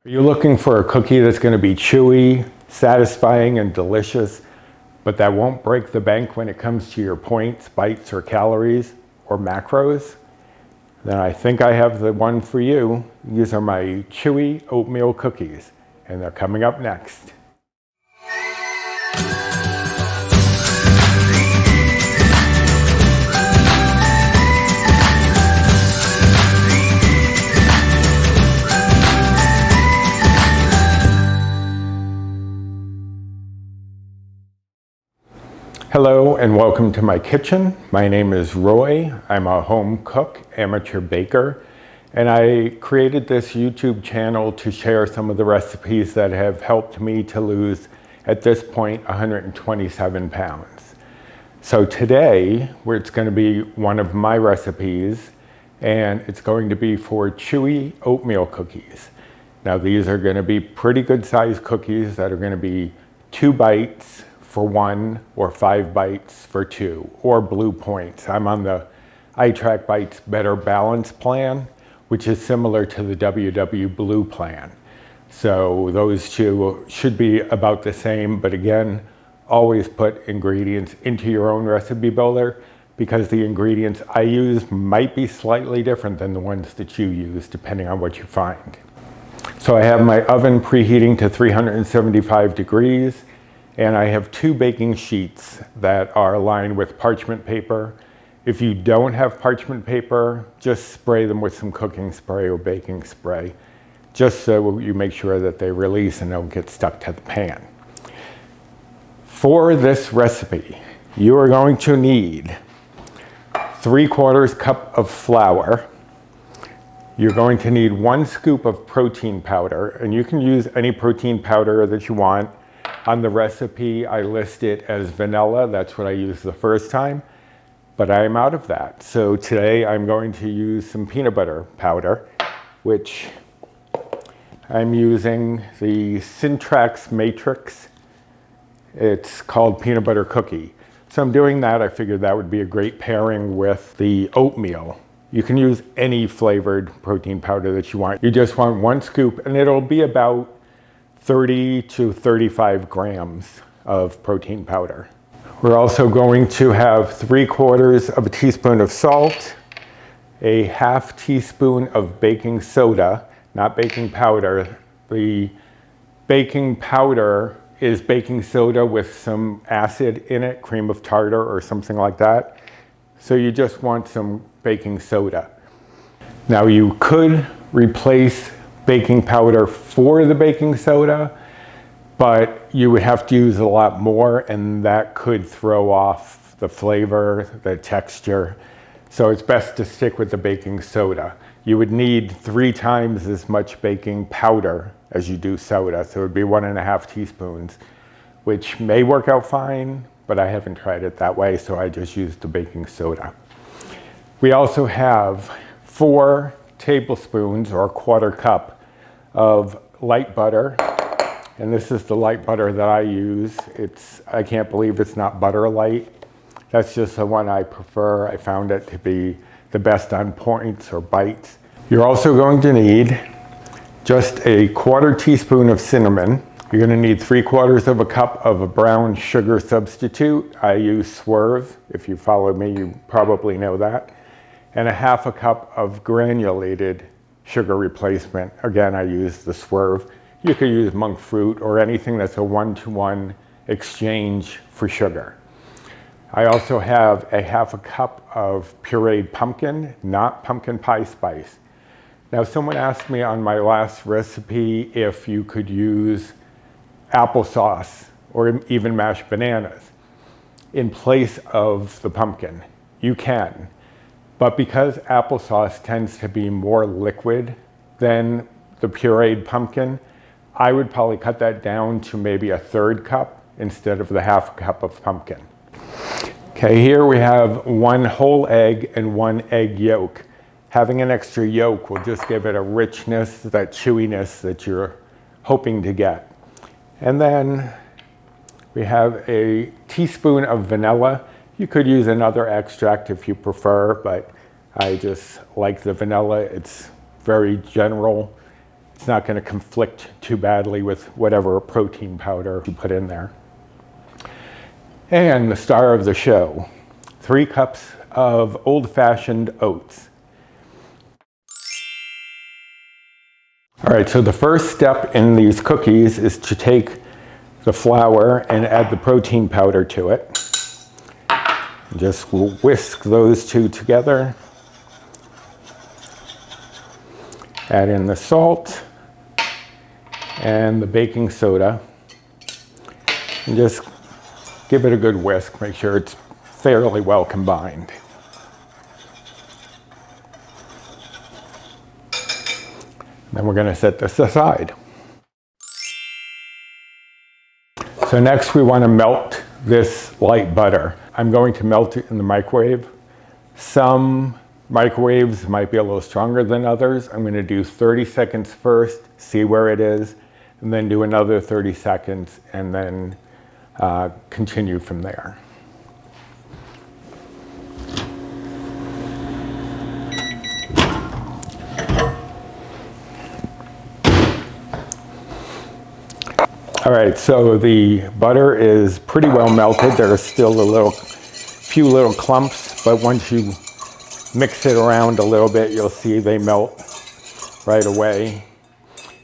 Are you looking for a cookie that's going to be chewy, satisfying, and delicious, but that won't break the bank when it comes to your points, bites, or calories, or macros? Then I think I have the one for you. These are my Chewy oatmeal cookies, and they're coming up next. Hello and welcome to my kitchen. My name is Roy. I'm a home cook, amateur baker, and I created this YouTube channel to share some of the recipes that have helped me to lose, at this point, 127 pounds. So today, it's going to be one of my recipes, and it's going to be for Chewy oatmeal cookies. Now these are going to be pretty good sized cookies that are going to be 2 bites for 1 or 5 bites for 2, or blue points. I'm on the iTrack Bites Better Balance plan, which is similar to the WW Blue plan. So those two should be about the same, but again, always put ingredients into your own recipe builder, because the ingredients I use might be slightly different than the ones that you use, depending on what you find. So I have my oven preheating to 375 degrees. And I have 2 baking sheets that are lined with parchment paper. If you don't have parchment paper, just spray them with some cooking spray or baking spray, just so you make sure that they release and don't get stuck to the pan. For this recipe, you are going to need 3/4 cup of flour. You're going to need 1 scoop of protein powder, and you can use any protein powder that you want. On the recipe, I list it as vanilla. That's what I used the first time, but I'm out of that. So today I'm going to use some peanut butter powder, which I'm using the Syntrax Matrix. It's called peanut butter cookie. So I'm doing that. I figured that would be a great pairing with the oatmeal. You can use any flavored protein powder that you want. You just want 1 scoop, and it'll be about 30 to 35 grams of protein powder. We're also going to have 3/4 of a teaspoon of salt, a 1/2 teaspoon of baking soda, not baking powder. The baking powder is baking soda with some acid in it, cream of tartar or something like that. So you just want some baking soda. Now you could replace baking powder for the baking soda, but you would have to use a lot more, and that could throw off the flavor, the texture. So it's best to stick with the baking soda. You would need 3 times as much baking powder as you do soda, so it would be 1.5 teaspoons, which may work out fine, but I haven't tried it that way, so I just used the baking soda. We also have 4 tablespoons or 1/4 cup of light butter, and this is the light butter that I use. I can't believe it's not Butter Light. That's just the one I prefer. I found it to be the best on points or bites. You're also going to need just a 1/4 teaspoon of cinnamon. You're going to need 3/4 of a cup of a brown sugar substitute. I use Swerve. If you follow me, you probably know that. And a 1/2 cup of granulated sugar replacement. Again, I use the Swerve. You could use monk fruit or anything that's a 1-to-1 exchange for sugar. I also have a 1/2 cup of pureed pumpkin, not pumpkin pie spice. Now, someone asked me on my last recipe if you could use applesauce or even mashed bananas in place of the pumpkin. You can. But because applesauce tends to be more liquid than the pureed pumpkin, I would probably cut that down to maybe a 1/3 cup instead of the 1/2 cup of pumpkin. Okay, here we have 1 whole egg and 1 egg yolk. Having an extra yolk will just give it a richness, that chewiness that you're hoping to get. And then we have a teaspoon of vanilla. You could use another extract if you prefer, but I just like the vanilla. It's very general It's not going to conflict too badly with whatever protein powder you put in there. And the star of the show, 3 cups of old-fashioned oats. All right, so the first step in these cookies is to take the flour and add the protein powder to it. Just whisk those two together. Add in the salt and the baking soda. And just give it a good whisk. Make sure it's fairly well combined. Then we're going to set this aside. So next we want to melt this light butter. I'm going to melt it in the microwave. Some microwaves might be a little stronger than others. I'm going to do 30 seconds first, see where it is, and then do another 30 seconds, and then continue from there. All right, so the butter is pretty well melted. There are still a few little clumps, but once you mix it around a little bit, you'll see they melt right away.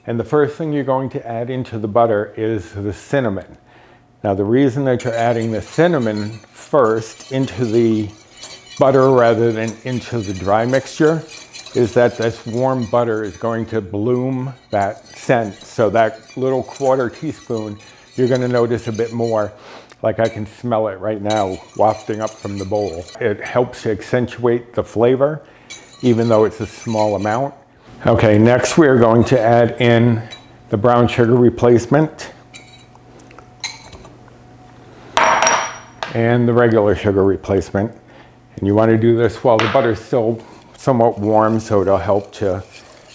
And the first thing you're going to add into the butter is the cinnamon. Now, the reason that you're adding the cinnamon first into the butter rather than into the dry mixture is that this warm butter is going to bloom that scent. So that little 1/4 teaspoon, you're going to notice a bit more. Like I can smell it right now wafting up from the bowl. It helps to accentuate the flavor, even though it's a small amount. Okay, next we're going to add in the brown sugar replacement and the regular sugar replacement. And you want to do this while the butter is still somewhat warm, so it'll help to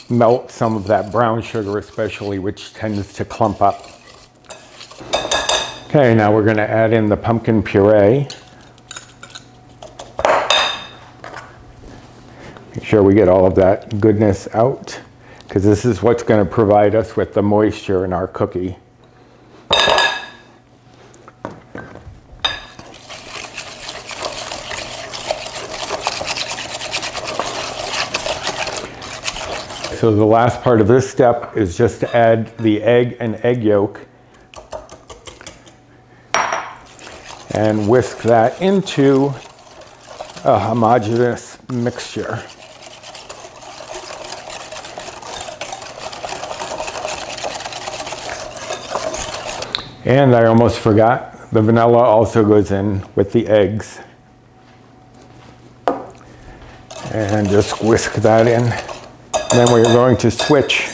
melt some of that brown sugar especially, which tends to clump up. Okay, now we're going to add in the pumpkin puree. Make sure we get all of that goodness out, because this is what's going to provide us with the moisture in our cookie. So the last part of this step is just to add the egg and egg yolk and whisk that into a homogeneous mixture. And I almost forgot, the vanilla also goes in with the eggs. And just whisk that in. And then we're going to switch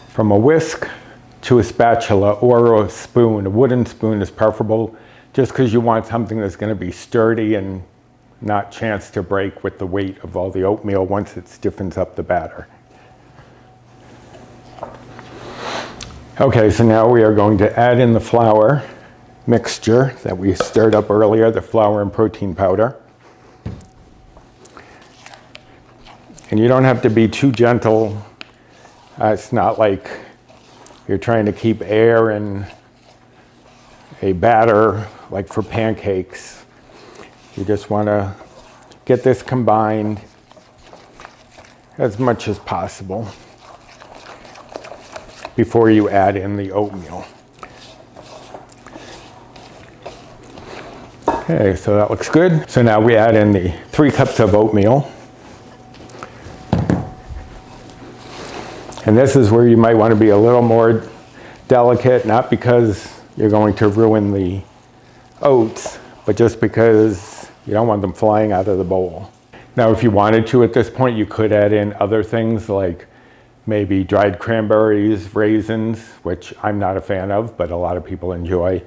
from a whisk to a spatula or a spoon. A wooden spoon is preferable just because you want something that's going to be sturdy and not chance to break with the weight of all the oatmeal once it stiffens up the batter. Okay, so now we are going to add in the flour mixture that we stirred up earlier, the flour and protein powder. And you don't have to be too gentle. It's not like you're trying to keep air in a batter like for pancakes. You just want to get this combined as much as possible before you add in the oatmeal. Okay, so that looks good. So now we add in the 3 cups of oatmeal. And this is where you might want to be a little more delicate, not because you're going to ruin the oats, but just because you don't want them flying out of the bowl. Now, if you wanted to at this point, you could add in other things like maybe dried cranberries, raisins, which I'm not a fan of, but a lot of people enjoy.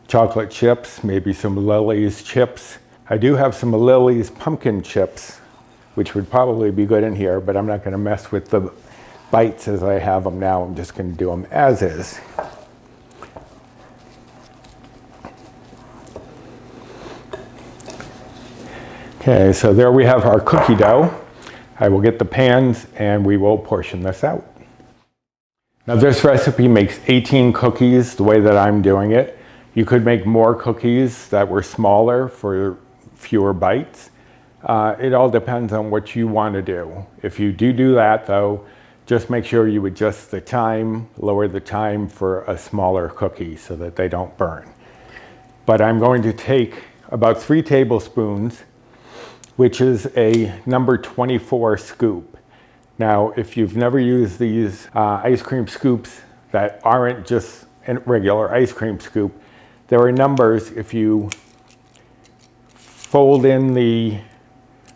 Chocolate chips, maybe some Lily's chips. I do have some Lily's pumpkin chips, which would probably be good in here, but I'm not going to mess with the bites as I have them now. I'm just going to do them as is. Okay, so there we have our cookie dough. I will get the pans and we will portion this out. Now this recipe makes 18 cookies the way that I'm doing it. You could make more cookies that were smaller for fewer bites. It all depends on what you want to do. If you do that though, just make sure you adjust the time, lower the time for a smaller cookie so that they don't burn. But I'm going to take about 3 tablespoons, which is a number 24 scoop. Now, if you've never used these ice cream scoops that aren't just a regular ice cream scoop, there are numbers. If you fold in the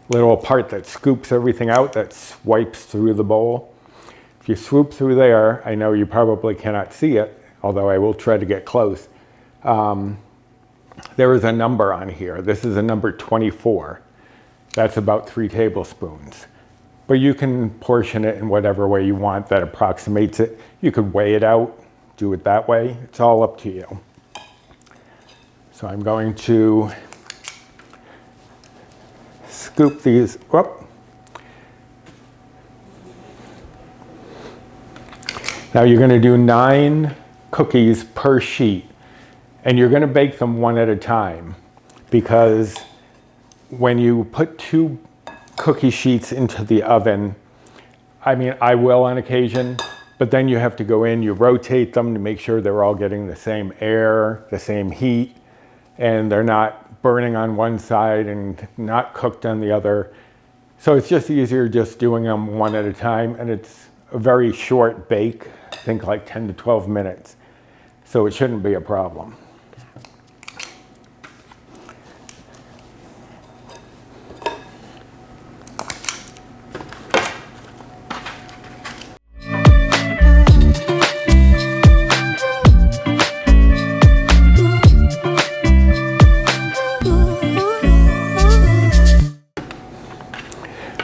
little part that scoops everything out, that swipes through the bowl, if you swoop through there, I know you probably cannot see it, although I will try to get close. There is a number on here. This is a number 24. That's about 3 tablespoons. But you can portion it in whatever way you want that approximates it. You could weigh it out, do it that way. It's all up to you. So I'm going to scoop these up. Now you're going to do 9 cookies per sheet, and you're going to bake them one at a time, because when you put 2 cookie sheets into the oven, I mean, I will on occasion, but then you have to go in, you rotate them to make sure they're all getting the same air, the same heat, and they're not burning on one side and not cooked on the other. So it's just easier just doing them one at a time, and it's a very short bake, I think like 10 to 12 minutes. So it shouldn't be a problem.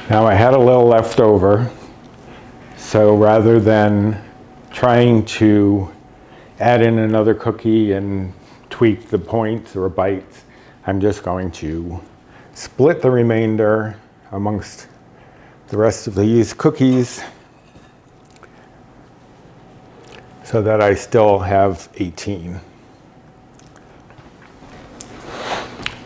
Now I had a little left over, so rather than trying to add in another cookie and tweak the points or bites, I'm just going to split the remainder amongst the rest of these cookies so that I still have 18.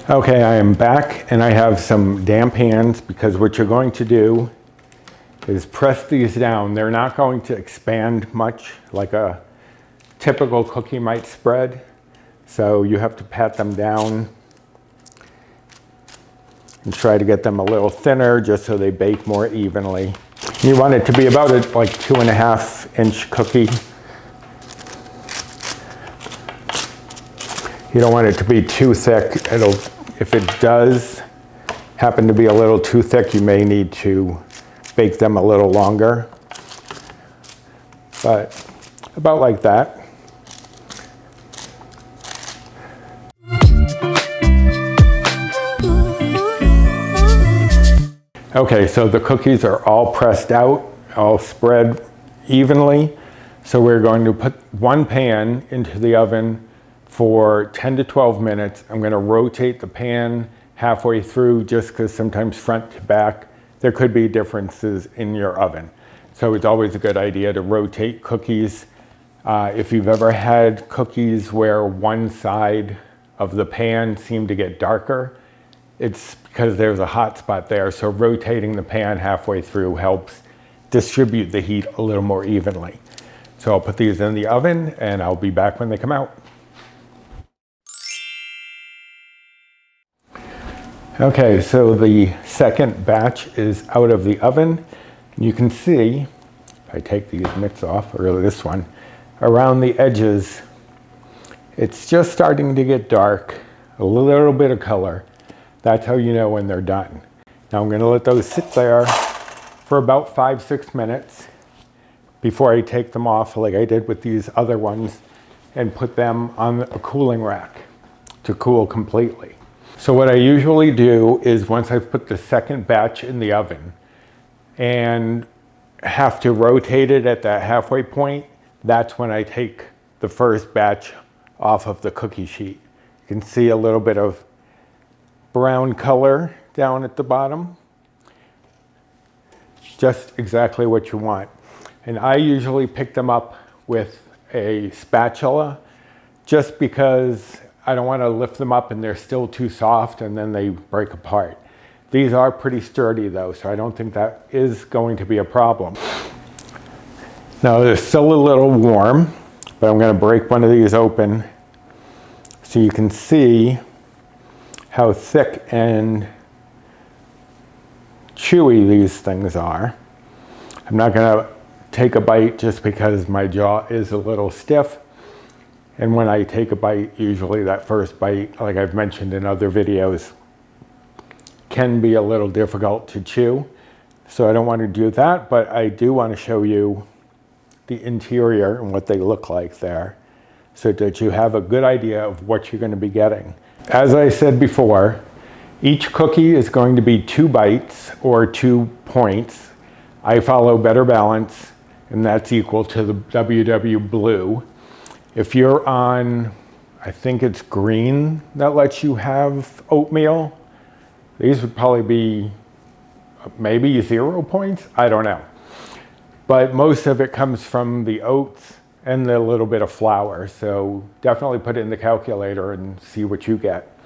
Okay, I am back and I have some damp hands, because what you're going to do is press these down. They're not going to expand much like a typical cookie might spread. So you have to pat them down and try to get them a little thinner just so they bake more evenly. You want it to be about a like 2.5-inch cookie. You don't want it to be too thick. If it does happen to be a little too thick, you may need to bake them a little longer. But about like that. Okay, so the cookies are all pressed out, all spread evenly. So we're going to put one pan into the oven for 10 to 12 minutes. I'm going to rotate the pan halfway through, just because sometimes front to back there could be differences in your oven. So it's always a good idea to rotate cookies. If you've ever had cookies where one side of the pan seemed to get darker, it's because there's a hot spot there. So rotating the pan halfway through helps distribute the heat a little more evenly. So I'll put these in the oven and I'll be back when they come out. Okay, so the second batch is out of the oven. You can see, if I take these mitts off, or this one, around the edges, it's just starting to get dark, a little bit of color. That's how you know when they're done. Now I'm gonna let those sit there for about 5-6 minutes before I take them off, like I did with these other ones, and put them on a cooling rack to cool completely. So what I usually do is, once I've put the second batch in the oven and have to rotate it at that halfway point, that's when I take the first batch off of the cookie sheet. You can see a little bit of brown color down at the bottom. Just exactly what you want. And I usually pick them up with a spatula, just because I don't want to lift them up and they're still too soft and then they break apart. These are pretty sturdy though, so I don't think that is going to be a problem. Now they're still a little warm, but I'm going to break one of these open so you can see how thick and chewy these things are. I'm not going to take a bite just because my jaw is a little stiff. And when I take a bite, usually that first bite, like I've mentioned in other videos, can be a little difficult to chew. So I don't want to do that, but I do want to show you the interior and what they look like there, so that you have a good idea of what you're going to be getting. As I said before, each cookie is going to be 2 bites or 2 points. I follow Better Balance, and that's equal to the WW Blue. If you're on, I think it's green that lets you have oatmeal, these would probably be maybe 0 points, I don't know. But most of it comes from the oats and the little bit of flour. So definitely put it in the calculator and see what you get.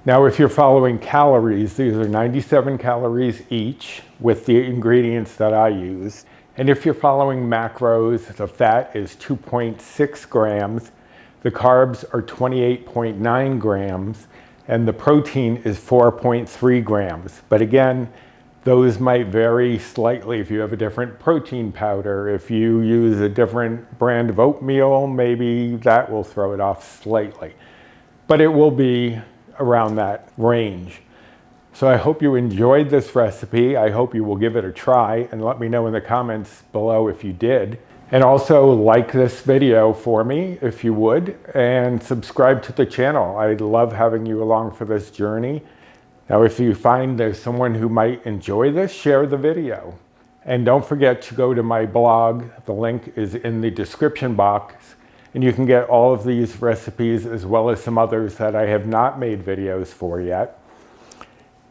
Now, if you're following calories, these are 97 calories each with the ingredients that I use. And if you're following macros, the fat is 2.6 grams, the carbs are 28.9 grams, and the protein is 4.3 grams. But again, those might vary slightly if you have a different protein powder. If you use a different brand of oatmeal, maybe that will throw it off slightly. But it will be around that range. So I hope you enjoyed this recipe. I hope you will give it a try and let me know in the comments below if you did. And also like this video for me if you would, and subscribe to the channel. I love having you along for this journey. Now, if you find there's someone who might enjoy this, share the video. And don't forget to go to my blog. The link is in the description box. And you can get all of these recipes as well as some others that I have not made videos for yet.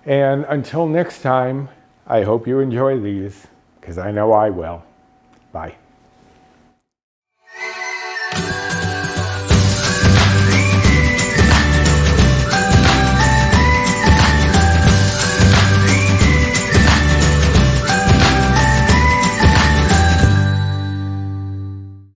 And until next time, I hope you enjoy these, because I know I will. Bye.